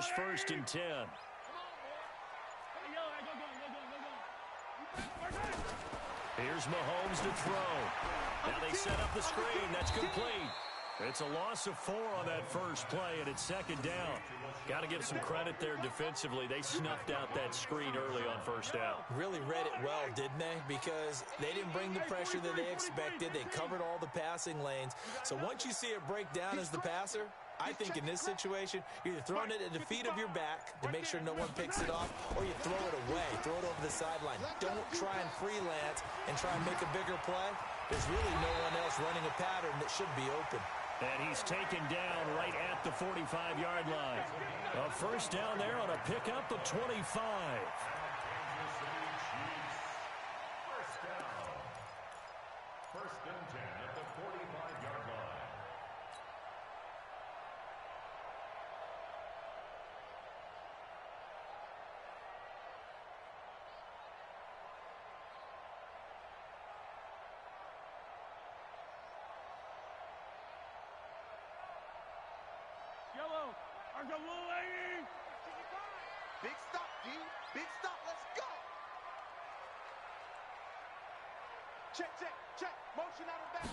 Bears 1st and 10. Here's Mahomes to throw. Now they set up the screen. That's complete. It's a loss of 4 on that first play, and it's 2nd down. Got to give some credit there defensively. They snuffed out that screen early on 1st down. Really read it well, didn't they? Because they didn't bring the pressure that they expected. They covered all the passing lanes. So once you see it break down as the passer, I think in this situation, you're either throwing it at the feet of your back to make sure no one picks it off, or you throw it away, throw it over the sideline. Don't try and freelance and try and make a bigger play. There's really no one else running a pattern that should be open. And he's taken down right at the 45-yard line. A 1st down there on a pickup of 25. First and 10 at the 45-yard line. Yellow, our go lady. Big stop, D. Big stop. Let's go. Check, check, check. Motion out of back.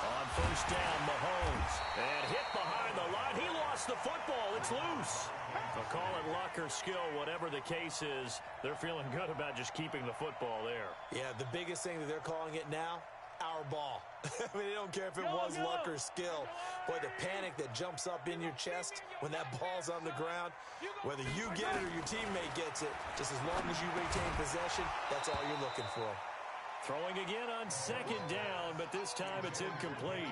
On 1st down, Mahomes. And hit behind the line. He lost the football. It's loose. They'll call it luck or skill, whatever the case is. They're feeling good about just keeping the football there. Yeah, the biggest thing that they're calling it now, our ball. I mean, they don't care if it was luck or skill. Boy, the panic that jumps up in your chest when that ball's on the ground, whether you get it or your teammate gets it, just as long as you retain possession, that's all you're looking for. Throwing again on 2nd down, but this time it's incomplete.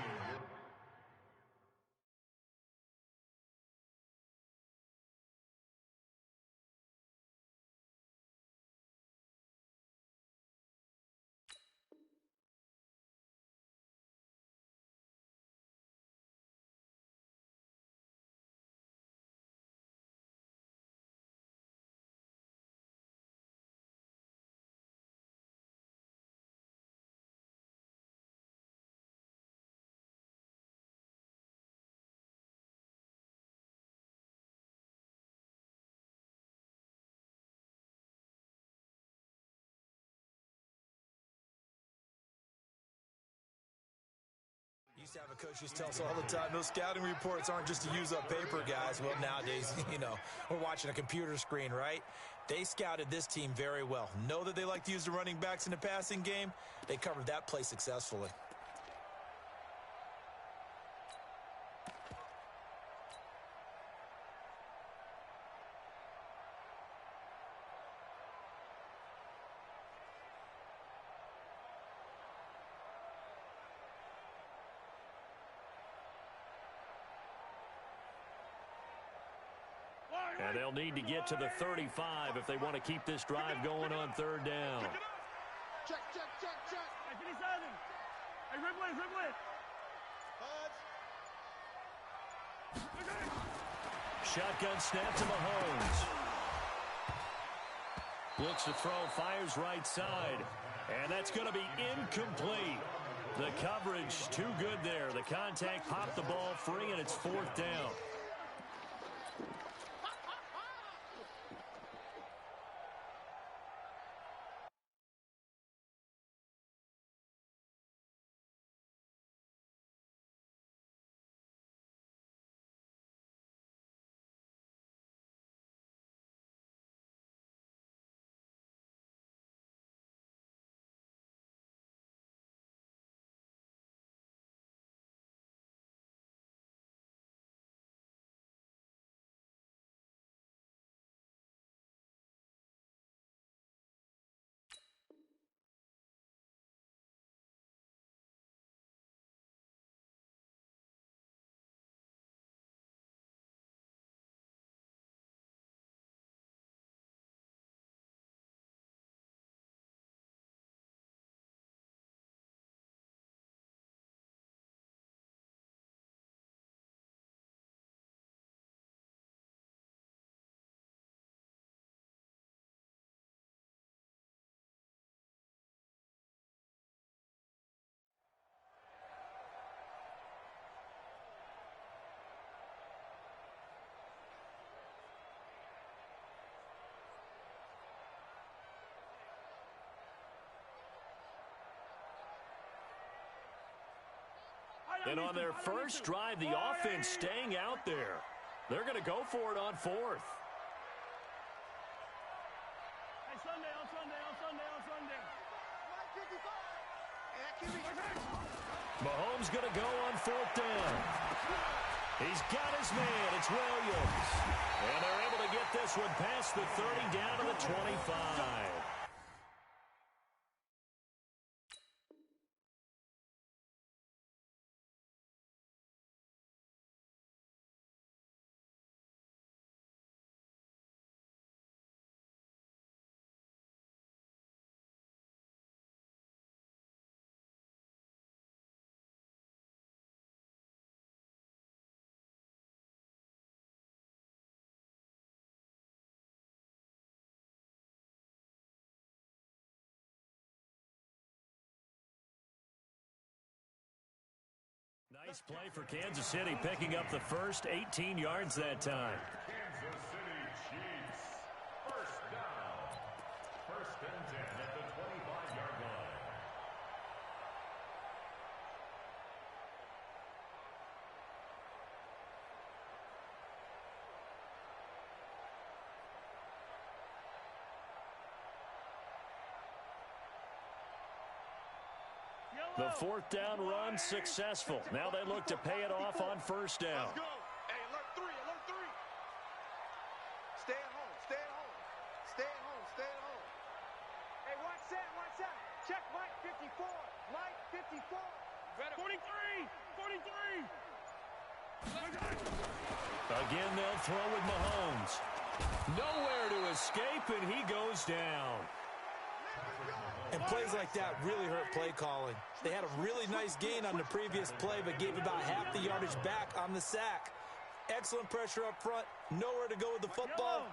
Used to have a coach used to tell us all the time, those scouting reports aren't just to use up paper, guys. Well, nowadays, we're watching a computer screen, right? They scouted this team very well. Know that they like to use the running backs in the passing game. They covered that play successfully. And they'll need to get to the 35 if they want to keep this drive going on 3rd down. Check, check, check, check. Hey, 57. Hey, Ripley. Shotgun snap to Mahomes. Looks to throw, fires right side. And that's going to be incomplete. The coverage too good there. The contact popped the ball free, and it's 4th down. And on their first drive, the offense staying out there. They're going to go for it on fourth. Hey, Sunday, on Sunday, on Sunday, on Sunday. Mahomes going to go on fourth down. He's got his man. It's Williams. And they're able to get this one past the 30 down to the 25. Nice play for Kansas City, picking up the first 18 yards that time. Kansas City Chiefs. First down. First and 10 at the 25-yard line. The fourth down run successful. Now they look to pay it off on first down. Let's go. Hey, alert three, alert three. Stay at home, stay at home. Stay at home, stay at home. Hey, watch that, watch that. Check Mike 54. Mike 54. 43! 43! Again, they'll throw with Mahomes. Nowhere to escape, and he goes down. And plays like that really hurt play calling. They had a really nice gain on the previous play, but gave about half the yardage back on the sack. Excellent pressure up front. Nowhere to go with the football.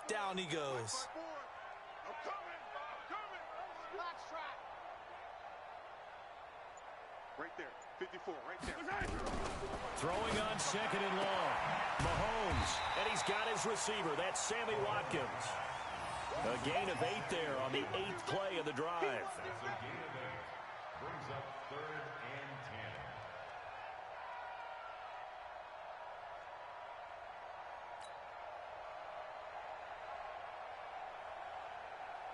Down he goes. I'm coming, I'm coming. Box trap. Right there, 54, right there. Throwing on second and long. Mahomes, and he's got his receiver. That's Sammy Watkins. A gain of 8 there on the 8th play of the drive. That's a gain of 8. Brings up third and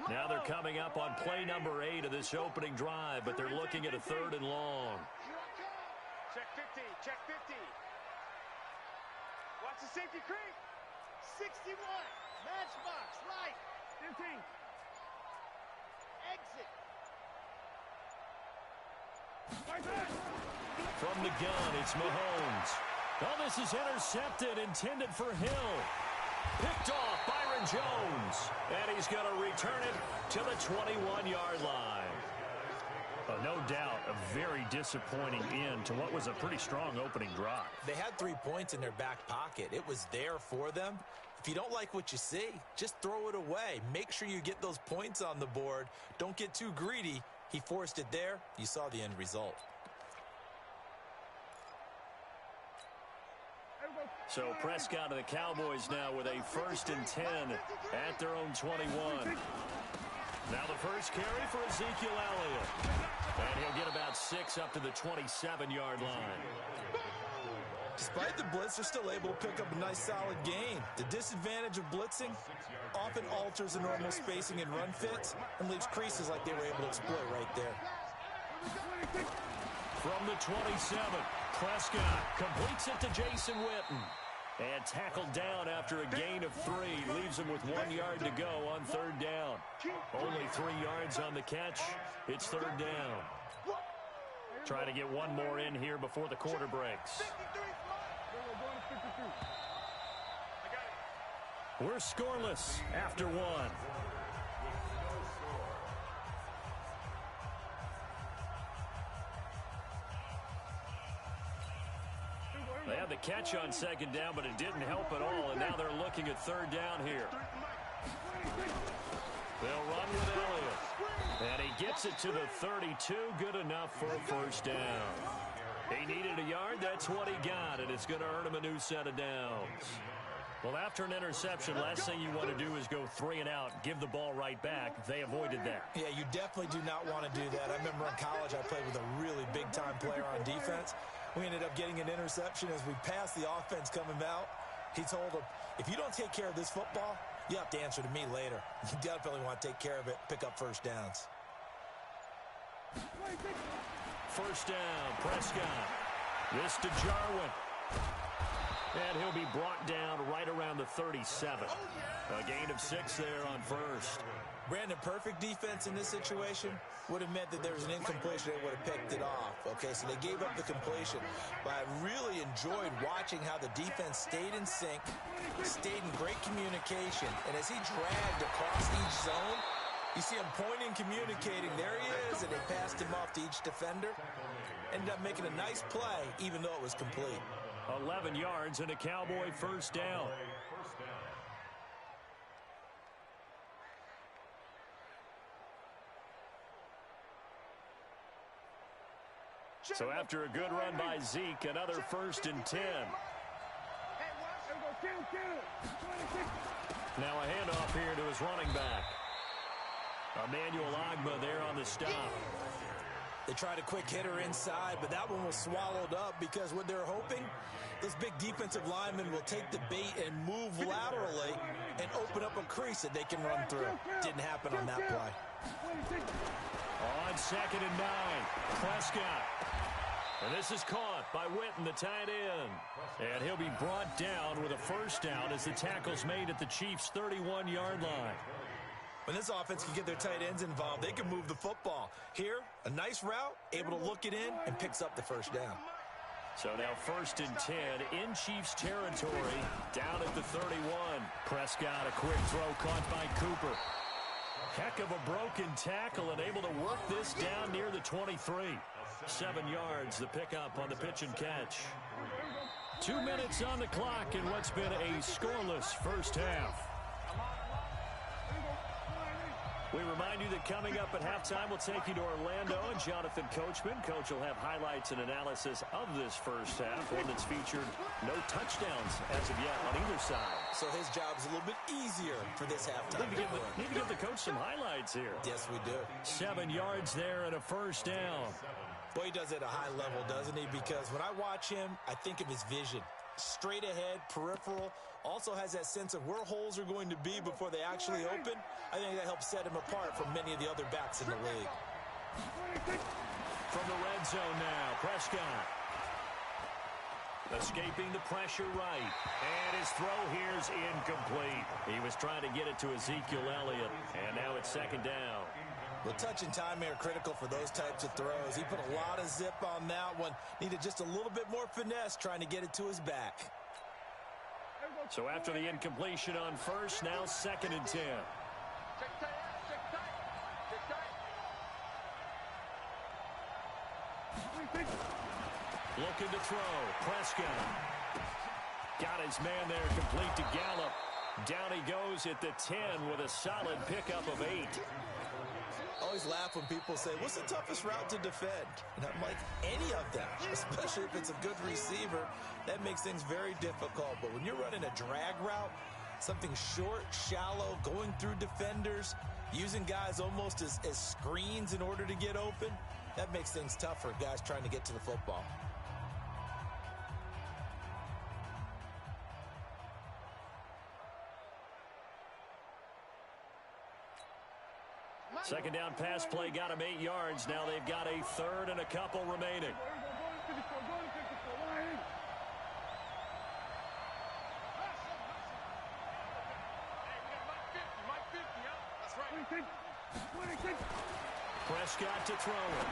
10. Now they're coming up on play number 8 of this opening drive, but they're looking at a third and long. Check 50, check 50. Watch the safety creep. 61, matchbox, right. 15! Exit. From the gun, it's Mahomes. Oh, this is intercepted, intended for Hill. Picked off Byron Jones. And he's going to return it to the 21-yard line. No doubt, a very disappointing end to what was a pretty strong opening drive. They had 3 points in their back pocket. It was there for them. If you don't like what you see, just throw it away. Make sure you get those points on the board. Don't get too greedy. He forced it there. You saw the end result. So Prescott and the Cowboys now with a first and 10 at their own 21. Now the first carry for Ezekiel Elliott. And he'll get about 6 up to the 27-yard line. Despite the blitz, they're still able to pick up a nice solid gain. The disadvantage of blitzing often alters the normal spacing and run fits and leaves creases like they were able to exploit right there. From the 27, Prescott completes it to Jason Witten. And tackled down after a gain of 3. Leaves him with 1 yard to go on third down. Only 3 yards on the catch. It's third down. Trying to get one more in here before the quarter breaks. We're scoreless after 1. They had the catch on second down, but it didn't help at all, and now they're looking at third down here. They'll run with Elliott. And he gets it to the 32, good enough for a first down. He needed a yard, that's what he got, and it's going to earn him a new set of downs. Well, after an interception, last thing you want to do is go 3 and out, give the ball right back. They avoided that. Yeah, you definitely do not want to do that. I remember in college I played with a really big-time player on defense. We ended up getting an interception as we passed the offense coming out. He told him, if you don't take care of this football, you have to answer to me later. You definitely want to take care of it, pick up first downs. First down, Prescott. This to Jarwin. And he'll be brought down right around the 37. A gain of 6 there on first. Brandon, perfect defense in this situation would have meant that there was an incompletion that would have picked it off. Okay, so they gave up the completion. But I really enjoyed watching how the defense stayed in sync, stayed in great communication. And as he dragged across each zone, you see him pointing, communicating. There he is, and they passed him off to each defender. Ended up making a nice play, even though it was complete. 11 yards and a Cowboy first down. So after a good run by Zeke, another 1st and 10. Now a handoff here to his running back. Emmanuel Ogbah there on the stop. They tried a quick hitter inside, but that one was swallowed up because what they're hoping, this big defensive lineman will take the bait and move laterally and open up a crease that they can run through. Didn't happen on that play. On 2nd and 9, Prescott. And this is caught by Witten, the tight end. And he'll be brought down with a first down as the tackle's made at the Chiefs' 31-yard line. When this offense can get their tight ends involved, they can move the football. Here, a nice route, able to look it in, and picks up the first down. So now 1st and 10 in Chiefs territory, down at the 31. Prescott, a quick throw caught by Cooper. Heck of a broken tackle and able to work this down near the 23. 7 yards, the pickup on the pitch and catch. 2 minutes on the clock in what's been a scoreless first half. We remind you that coming up at halftime, we'll take you to Orlando and Jonathan Coachman. Coach will have highlights and analysis of this first half, one that's featured no touchdowns as of yet on either side. So his job's a little bit easier for this halftime. Need to give the coach some highlights here. Yes, we do. 7 yards there and a first down. Boy, he does it at a high level, doesn't he? Because when I watch him, I think of his vision. Straight ahead, peripheral. Also has that sense of where holes are going to be before they actually open. I think that helps set him apart from many of the other backs in the league. From the red zone now, Prescott. Escaping the pressure right. And his throw here's incomplete. He was trying to get it to Ezekiel Elliott. And now it's 2nd down. Well, touch and time are critical for those types of throws. He put a lot of zip on that one. Needed just a little bit more finesse trying to get it to his back. So after the incompletion on first, now 2nd and 10. Looking to throw. Prescott. Got his man there, complete to Gallup. Down he goes at the 10 with a solid pickup of 8. I always laugh when people say, what's the toughest route to defend? And I'm like, any of them, especially if it's a good receiver. That makes things very difficult. But when you're running a drag route, something short, shallow, going through defenders, using guys almost as screens in order to get open, that makes things tough for guys trying to get to the football. Second down pass play got him 8 yards. Now they've got a 3rd and a couple remaining. Prescott to throw it.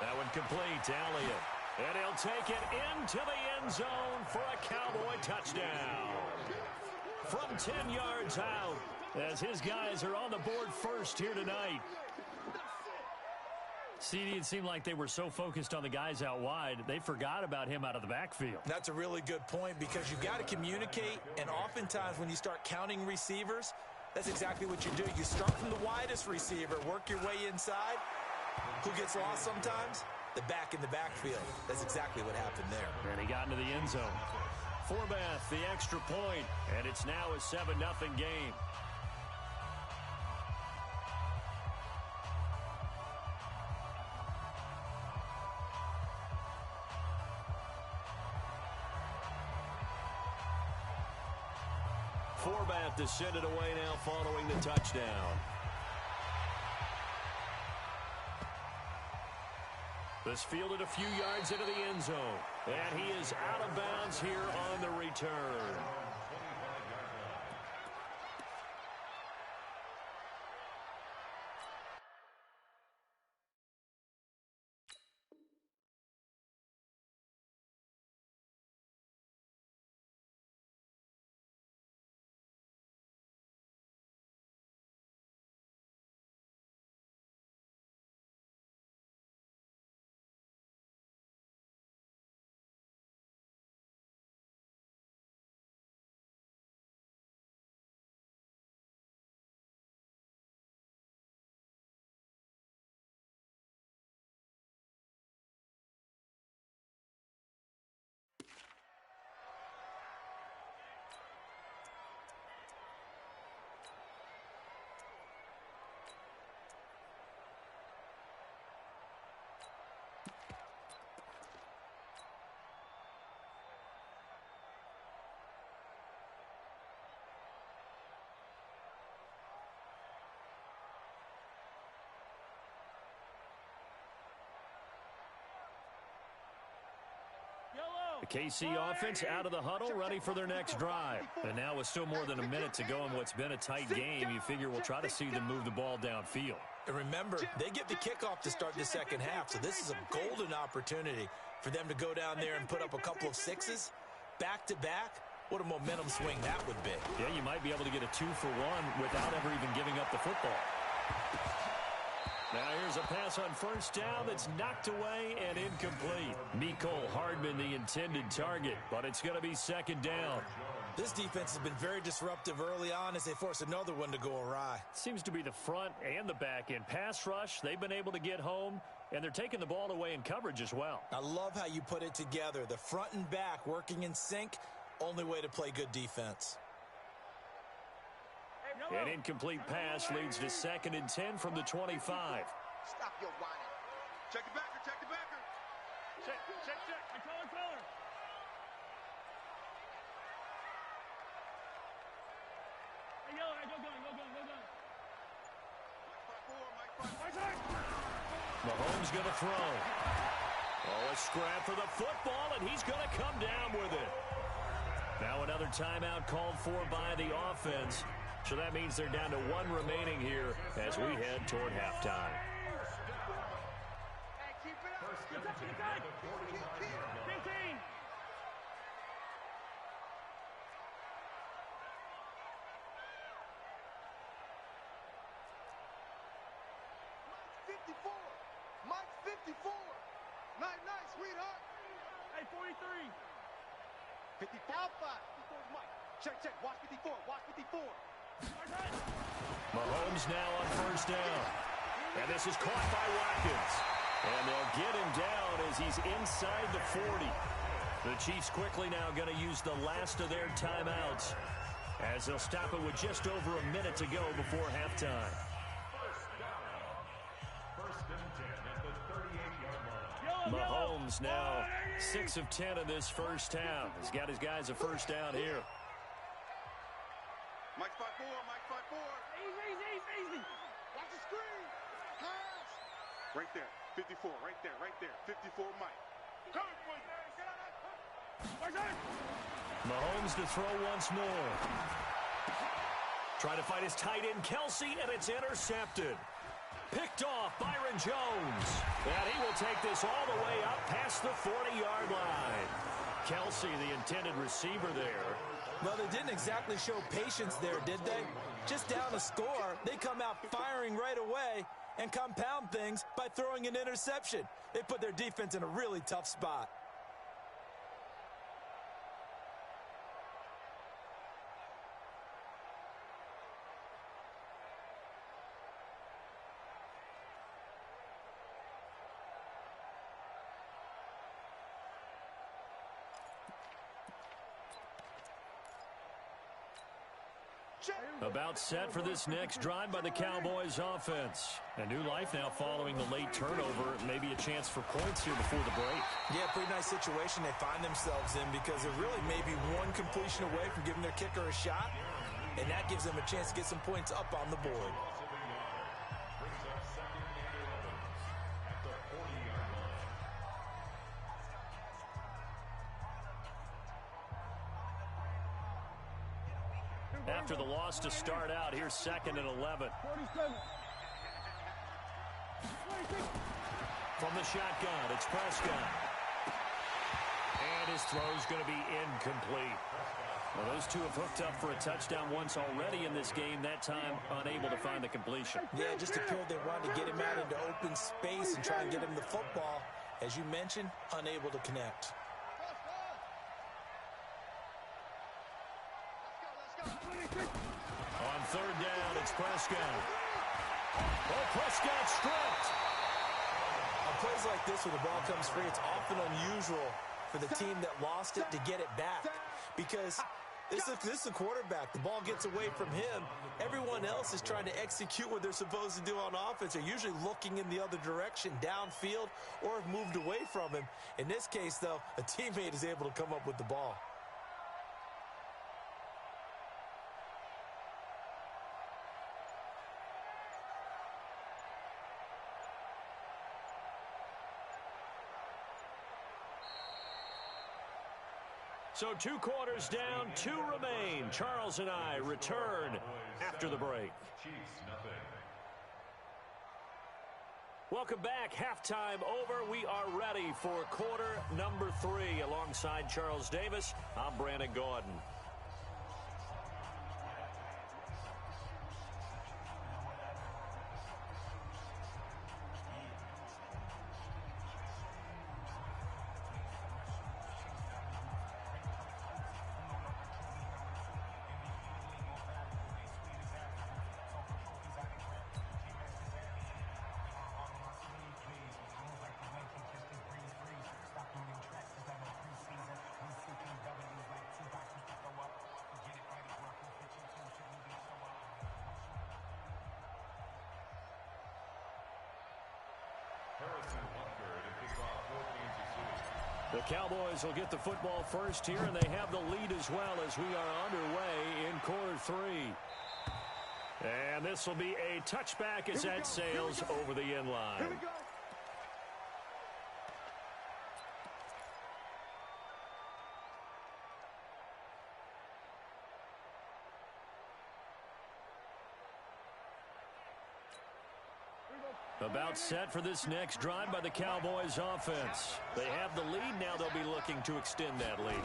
That one complete to Elliott. And he'll take it into the end zone for a Cowboy touchdown. From 10 yards out, as his guys are on the board first here tonight. CD, it seemed like they were so focused on the guys out wide, they forgot about him out of the backfield. That's a really good point because you've got to communicate, and oftentimes when you start counting receivers, that's exactly what you do. You start from the widest receiver, work your way inside. Who gets lost sometimes? The back in the backfield. That's exactly what happened there. And he got into the end zone. Forbath, the extra point, and it's now a 7-0 game. format to send it away now following the touchdown. This fielded a few yards into the end zone. And he is out of bounds here on the return. The KC offense out of the huddle, ready for their next drive. And now with still more than a minute to go in what's been a tight game, you figure we'll try to see them move the ball downfield. And remember, they get the kickoff to start the second half, so this is a golden opportunity for them to go down there and put up a couple of sixes back-to-back. What a momentum swing that would be. Yeah, you might be able to get a 2-for-1 without ever even giving up the football. Now here's a pass on first down that's knocked away and incomplete. Mecole Hardman the intended target, but it's going to be second down. This defense has been very disruptive early on as they force another one to go awry. Seems to be the front and the back end. Pass rush, they've been able to get home, and they're taking the ball away in coverage as well. I love how you put it together. The front and back working in sync, only way to play good defense. An incomplete pass leads to 2nd and 10 from the 25. Stop your whining. Check the backer, check the backer. Check. I color. Hey, yellow, go gun. Mike 5-4. Mahomes going to throw. Oh, a scrap for the football, and he's going to come down with it. Now another timeout called for by the offense. So that means they're down to 1 remaining here as we head toward halftime. Hey, keep it up. Attack. 15. Mike's 54. Night, sweetheart. Hey, 43. 54. Alpha. 54 is Mike. Check. Watch 54. Mahomes now on first down. And this is caught by Watkins. And they'll get him down as he's inside the 40. The Chiefs quickly now going to use the last of their timeouts as they'll stop it with just over a minute to go before halftime. First and 10 at the 38-yard line. Mahomes now 6 of 10 in this first half. He's got his guys a first down here. Mike's 5-4. Easy. Watch the screen. Pass. Right there. 54. Right there. 54 Mike. Come on, boy. Get out of that. Mahomes to throw once more. Trying to fight his tight end, Kelsey, and it's intercepted. Picked off Byron Jones. And he will take this all the way up past the 40-yard line. Kelsey, the intended receiver there. Well, they didn't exactly show patience there, did they? Just down a score, they come out firing right away and compound things by throwing an interception. They put their defense in a really tough spot. About set for this next drive by the Cowboys offense. A new life now following the late turnover. Maybe a chance for points here before the break. Yeah, pretty nice situation they find themselves in because they're really maybe one completion away from giving their kicker a shot. and that gives them a chance to get some points up on the board. Brings up 2nd and 11 at the 40-yard line. After the loss to start out, here's 2nd and 11. 47. 26. From the shotgun, it's Prescott. And his throw's going to be incomplete. Well, those two have hooked up for a touchdown once already in this game, that time unable to find the completion. Yeah, it just appeared they wanted to get him out into open space and try and get him the football. As you mentioned, unable to connect. On 3rd down, it's Prescott. Oh, Prescott stripped. On plays like this where the ball comes free, it's often unusual for the team that lost it to get it back, because this is the quarterback. The ball gets away from him. Everyone else is trying to execute what they're supposed to do on offense. They're usually looking in the other direction, downfield, or have moved away from him. In this case, though, a teammate is able to come up with the ball. So 2 quarters down, 2 remain. Charles and I return after the break. Chiefs, nothing. Welcome back. Halftime over. We are ready for quarter number 3. Alongside Charles Davis, I'm Brandon Gordon. The Cowboys will get the football first here, and they have the lead as well as we are underway in quarter 3. And this will be a touchback as that sails over the end line. Here we go. About set for this next drive by the Cowboys offense. They have the lead. Now they'll be looking to extend that lead.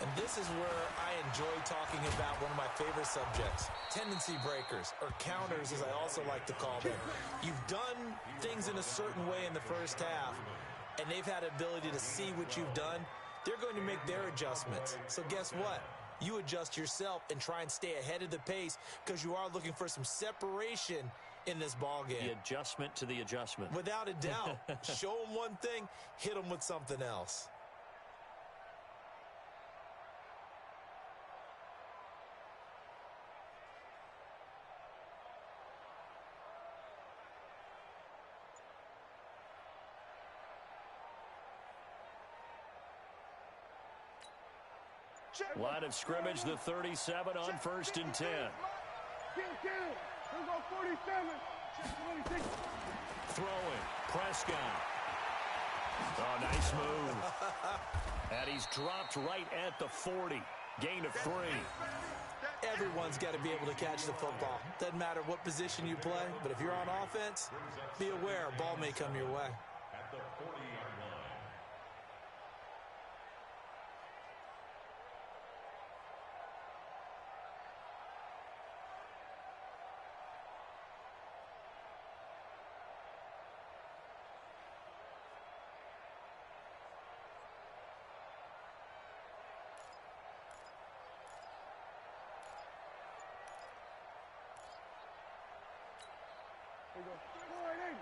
And this is where I enjoy talking about one of my favorite subjects, tendency breakers, or counters as I also like to call them. You've done things in a certain way in the first half, and they've had ability to see what you've done. They're going to make their adjustments. So guess what? You adjust yourself and try and stay ahead of the pace because you are looking for some separation in this ball game. The adjustment to the adjustment. Without a doubt. Show them one thing, hit them with something else. Line of scrimmage, the 37 on 1st and 10. We'll go 47. 26. Throwing. Prescott. Oh, nice move. And he's dropped right at the 40. Gain of 3. Everyone's got to be able to catch the football. Doesn't matter what position you play, but if you're on offense, be aware a ball may come your way. At the 40-yard line. Here we go. 480.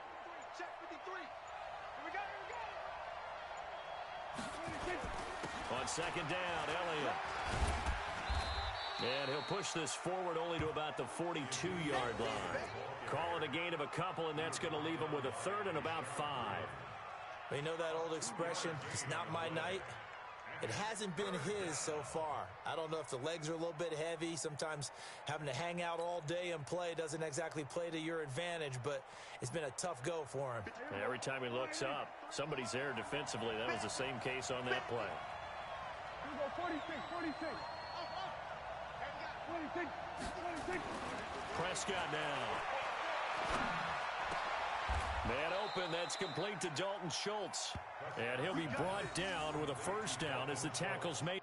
Check 53. Here we go, here we go. 26. On 2nd down, Elliott. And he'll push this forward only to about the 42-yard line. Call it a gain of a couple, and that's going to leave him with a 3rd and about 5. You know that old expression, it's not my night? It hasn't been his so far. I don't know if the legs are a little bit heavy. Sometimes having to hang out all day and play doesn't exactly play to your advantage, but it's been a tough go for him. Every time he looks up, somebody's there defensively. That was the same case on that play. You go 46, 46. 26, 26. Prescott now. Man open, that's complete to Dalton Schultz. And he'll be brought down with a first down as the tackle's made.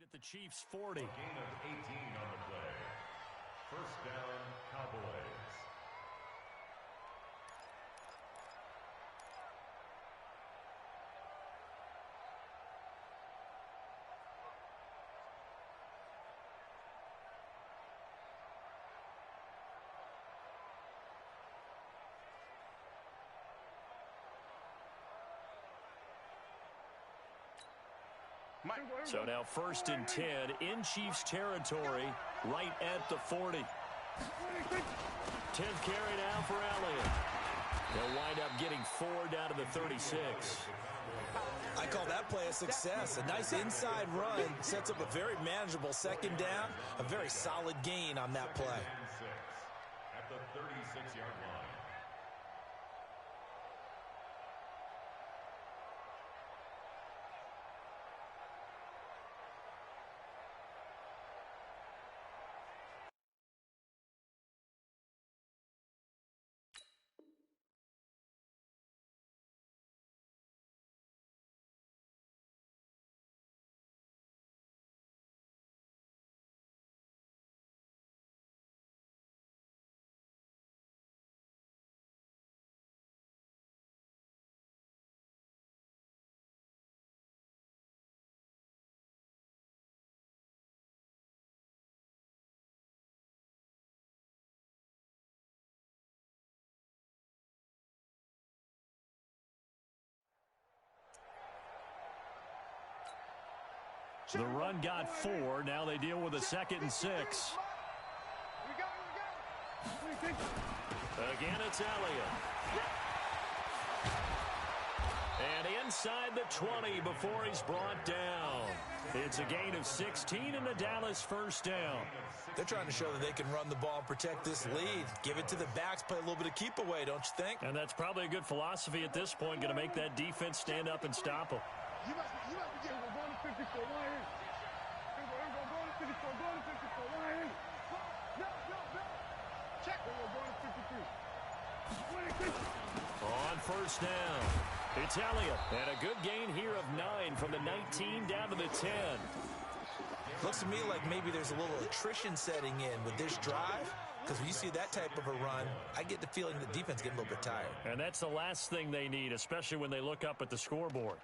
At the Chiefs' 40. A gain of 18 on the play. First down, Cowboys. So now 1st and 10 in Chiefs territory, right at the 40. 10th carry now for Elliott. They'll wind up getting 4 down to the 36. I call that play a success. A nice inside run sets up a very manageable second down, a very solid gain on that play. At the 36-yard line. The run got 4. Now they deal with a 2nd and 6. Again, it's Elliott. And inside the 20 before he's brought down. It's a gain of 16 and a Dallas first down. They're trying to show that they can run the ball and protect this lead. Give it to the backs, play a little bit of keep away, don't you think? And that's probably a good philosophy at this point, going to make that defense stand up and stop them. You must be getting going to 54. Why ain't? Go to 54. Go to 54. Why ain't? No. Check. Go to 53. 26. On first down, it's Elliott. And a good gain here of 9 from the 19 down to the 10. Looks to me like maybe there's a little attrition setting in with this drive, because when you see that type of a run, I get the feeling the defense getting a little bit tired. And that's the last thing they need, especially when they look up at the scoreboard.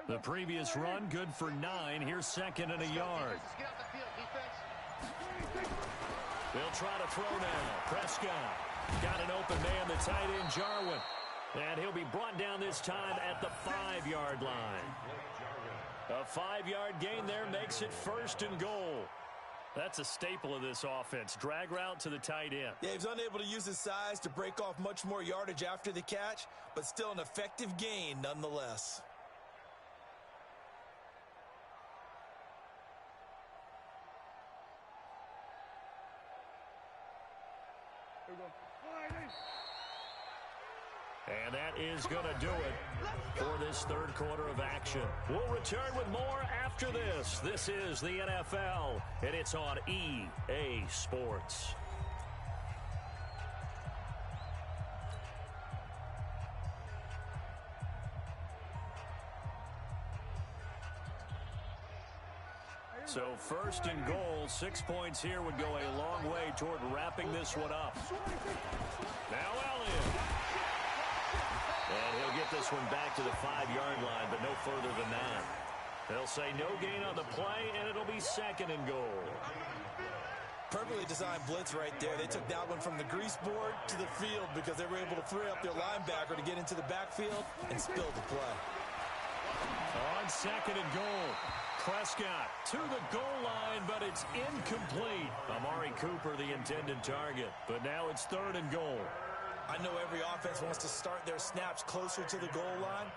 The previous run, good for 9. Here's 2nd and a yard. They'll try to throw now. Prescott got an open man, the tight end, Jarwin. And he'll be brought down this time at the 5-yard line. A 5-yard gain there makes it 1st and goal. That's a staple of this offense. Drag route to the tight end. Yeah, he's unable to use his size to break off much more yardage after the catch, but still an effective gain nonetheless. And that is going to do it for this third quarter of action. We'll return with more after this. This is the NFL, and it's on EA Sports. So first and goal, 6 points here would go a long way toward wrapping this one up. Now Elliott. And he'll get this one back to the 5-yard line, but no further than that. They'll say no gain on the play, and it'll be second and goal. Perfectly designed blitz right there. They took that one from the grease board to the field because they were able to free up their linebacker to get into the backfield and spill the play. On second and goal, Prescott to the goal line, but it's incomplete. Amari Cooper, the intended target, but now it's third and goal. I know every offense wants to start their snaps closer to the goal line,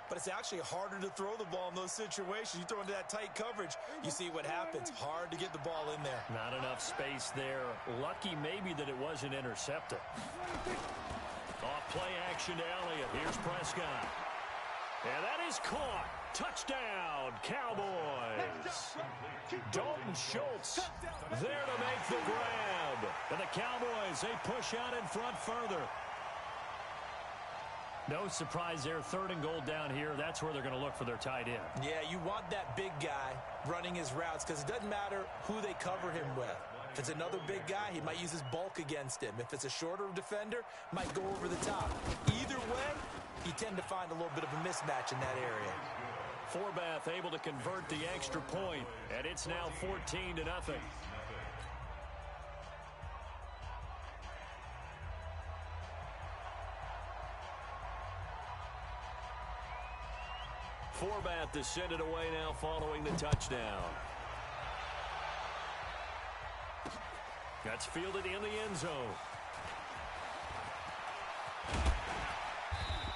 but it's actually harder to throw the ball in those situations. You throw into that tight coverage, you see what happens. Hard to get the ball in there. Not enough space there. Lucky maybe that it wasn't intercepted. Off play action to Elliott. Here's Prescott. And that is caught. Touchdown, Cowboys. Dalton Schultz there to make the grab. And the Cowboys, they push out in front further. No surprise there, third and goal down here. That's where they're going to look for their tight end. Yeah, you want that big guy running his routes because it doesn't matter who they cover him with. If it's another big guy, he might use his bulk against him. If it's a shorter defender, might go over the top. Either way, you tend to find a little bit of a mismatch in that area. Forbath able to convert the extra point, and it's now 14-0. Forbath to send it away now following the touchdown. That's fielded in the end zone.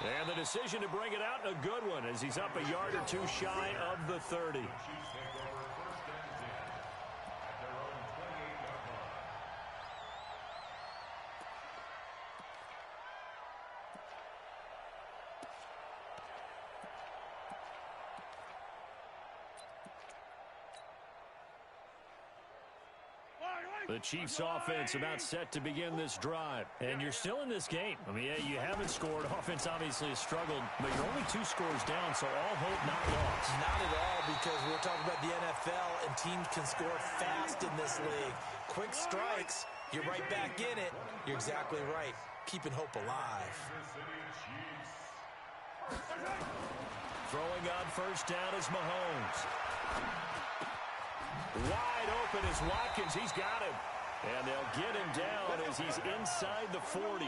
And the decision to bring it out, a good one, as he's up a yard or two shy of the 30. The Chiefs offense about set to begin this drive. And you're still in this game. I mean, yeah, you haven't scored. Offense obviously has struggled, but you're only 2 scores down, so all hope not lost. Not at all, because we're talking about the NFL, and teams can score fast in this league. Quick strikes, you're right back in it. You're exactly right. Keeping hope alive. Throwing on first down is Mahomes. Wide open is Watkins. He's got him. And they'll get him down as he's inside the 40.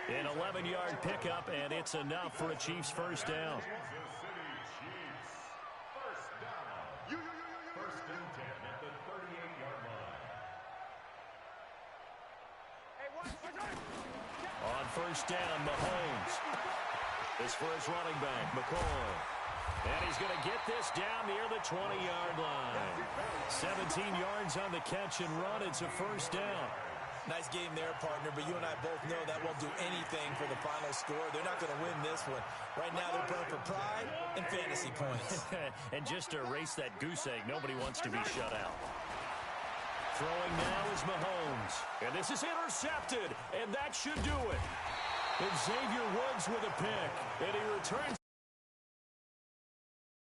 An 11-yard pickup, and it's enough for a Chiefs first down. First and 10 at the 38-yard line. On first down, Mahomes. This for his running back, McCoy. And he's going to get this down near the 20-yard line. 17 yards on the catch and run. It's a first down. Nice game there, partner, but you and I both know that won't do anything for the final score. They're not going to win this one. Right now, they're playing for pride and fantasy points. And just to erase that goose egg, nobody wants to be shut out. Throwing now is Mahomes. And this is intercepted, and that should do it. And Xavier Woods with a pick. And he returns